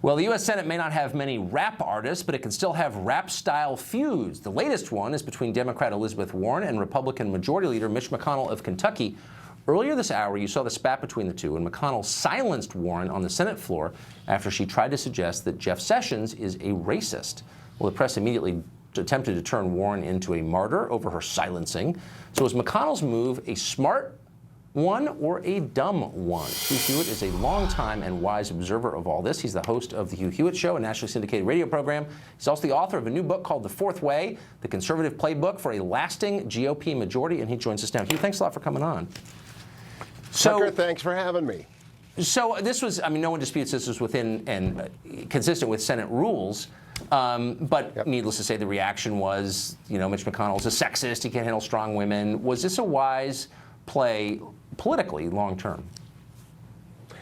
Well, the U.S. Senate may not have many rap artists, but it can still have rap-style feuds. The latest one is between Democrat Elizabeth Warren and Republican Majority Leader Mitch McConnell of Kentucky. Earlier this hour, you saw the spat between the two, and McConnell silenced Warren on the Senate floor after she tried to suggest that Jeff Sessions is a racist. Well, the press immediately attempted to turn Warren into a martyr over her silencing. So is McConnell's move a smart one or a dumb one? Hugh Hewitt is a longtime and wise observer of all this. He's the host of the Hugh Hewitt Show, a nationally syndicated radio program. He's also the author of a new book called The Fourth Way, the conservative playbook for a lasting GOP majority, and he joins us now. Hugh, thanks a lot for coming on. Tucker, thanks for having me. So this was, I mean, no one disputes this was within and consistent with Senate rules. But needless to say, the reaction was, Mitch McConnell's a sexist. He can't handle strong women. Was this a wise play politically long term?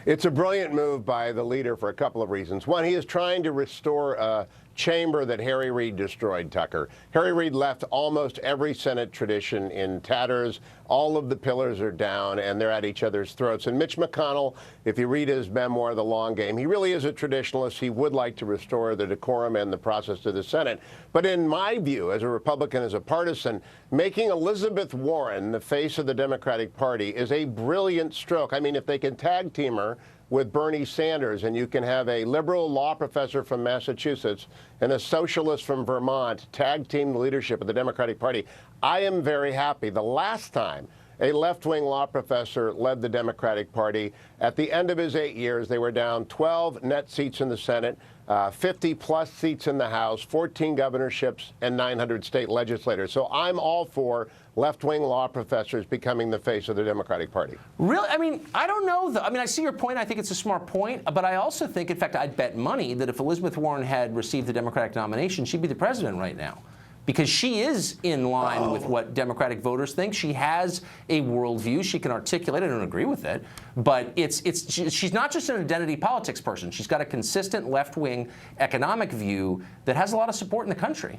It's a brilliant move by the leader for a couple of reasons. One, he is trying to restore a chamber that Harry Reid destroyed, Tucker. Harry Reid left almost every Senate tradition in tatters. All of the pillars are down, and they're at each other's throats. And Mitch McConnell, if you read his memoir, The Long Game, he really is a traditionalist. He would like to restore the decorum and the process to the Senate. But in my view, as a Republican, as a partisan, making Elizabeth Warren the face of the Democratic Party is a brilliant stroke. I mean, if they can tag team her with Bernie Sanders, and you can have a liberal law professor from Massachusetts and a socialist from Vermont tag team the leadership of the Democratic Party, I am very happy. The last time a left-wing law professor led the Democratic Party, at the end of his 8 years, they were down 12 net seats in the Senate, 50-plus seats in the House, 14 governorships, and 900 state legislators. So I'm all for left-wing law professors becoming the face of the Democratic Party. Really? I mean, I don't know. I mean, I see your point. I think it's a smart point. But I also think, in fact, I'd bet money that if Elizabeth Warren had received the Democratic nomination, she'd be the president right now. Because she is in line with what Democratic voters think. She has a worldview. She can articulate. I don't agree with it. But she's not just an identity politics person. She's got a consistent left-wing economic view that has a lot of support in the country.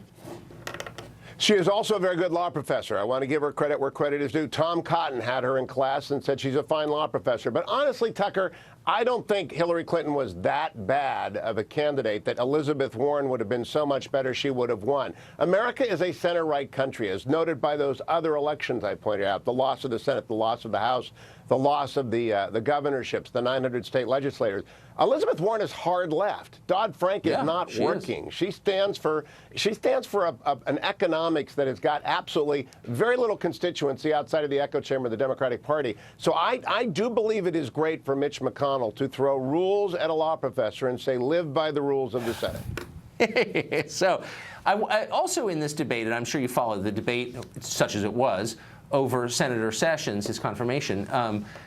She is also a very good law professor. I want to give her credit where credit is due. Tom Cotton had her in class and said she's a fine law professor. But honestly, Tucker, I don't think Hillary Clinton was that bad of a candidate that Elizabeth Warren would have been so much better she would have won. America is a center-right country, as noted by those other elections I pointed out, the loss of the Senate, the loss of the House, the loss of the governorships, the 900 state legislators. Elizabeth Warren is hard left. Dodd-Frank is not working. She stands for an economics that has got absolutely very little constituency outside of the echo chamber of the Democratic Party. So I do believe it is great for Mitch McConnell to throw rules at a law professor and say, live by the rules of the Senate. So I also in this debate, and I'm sure you followed the debate, such as it was, over Senator Sessions, his confirmation,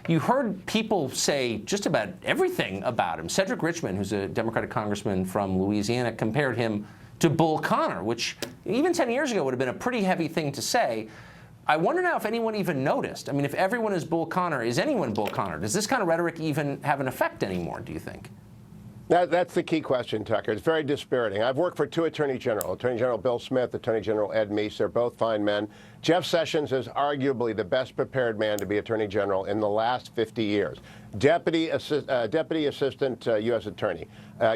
you heard people say just about everything about him. Cedric Richmond, who's a Democratic congressman from Louisiana, compared him to Bull Connor, which even 10 years ago would have been a pretty heavy thing to say. I wonder now if anyone even noticed. I mean, if everyone is Bull Connor, is anyone Bull Connor? Does this kind of rhetoric even have an effect anymore, do you think? That's the key question, Tucker. It's very dispiriting. I've worked for two Attorney General, Attorney General Bill Smith, Attorney General Ed Meese. They're both fine men. Jeff Sessions is arguably the best prepared man to be Attorney General in the last 50 years. Deputy Assistant U.S. Attorney,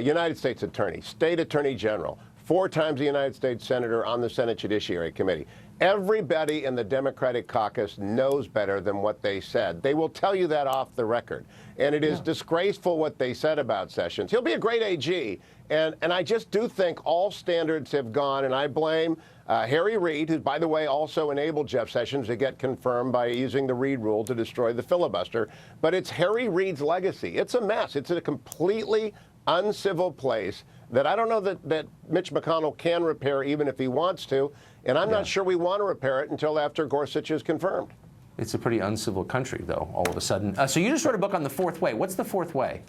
United States Attorney, State Attorney General, 4 times a United States Senator on the Senate Judiciary Committee. Everybody in the Democratic caucus knows better than what they said. They will tell you that off the record. And it is disgraceful what they said about Sessions. He'll be a great AG. And I just do think all standards have gone, and I blame Harry Reid, who, by the way, also enabled Jeff Sessions to get confirmed by using the Reid rule to destroy the filibuster. But it's Harry Reid's legacy. It's a mess. It's a completely uncivil place that I don't know that Mitch McConnell can repair even if he wants to. And I'm not sure we want to repair it until after Gorsuch is confirmed. It's a pretty uncivil country, though, all of a sudden. So you just wrote a book on the Fourth Way. What's the Fourth Way?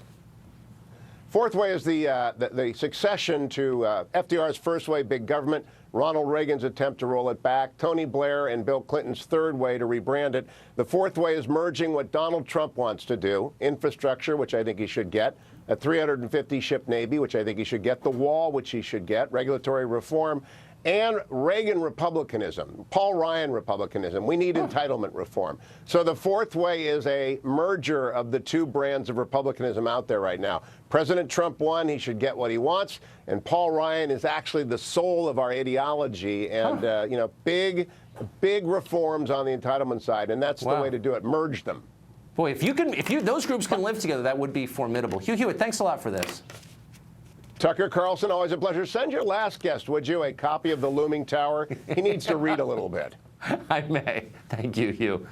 Fourth way is the succession to FDR's first way, big government, Ronald Reagan's attempt to roll it back, Tony Blair and Bill Clinton's third way to rebrand it. The fourth way is merging what Donald Trump wants to do, infrastructure, which I think he should get, a 350-ship Navy, which I think he should get, the wall, which he should get, regulatory reform, and Reagan Republicanism, Paul Ryan Republicanism. We need entitlement reform. So the fourth way is a merger of the two brands of Republicanism out there right now. President Trump won. He should get what he wants. And Paul Ryan is actually the soul of our ideology and, you know, big reforms on the entitlement side. And that's the way to do it. Merge them. Boy, if those groups can live together, that would be formidable. Hugh Hewitt, thanks a lot for this. Tucker Carlson, always a pleasure. Send your last guest, would you, a copy of The Looming Tower? He needs to read a little bit. I may. Thank you, Hugh.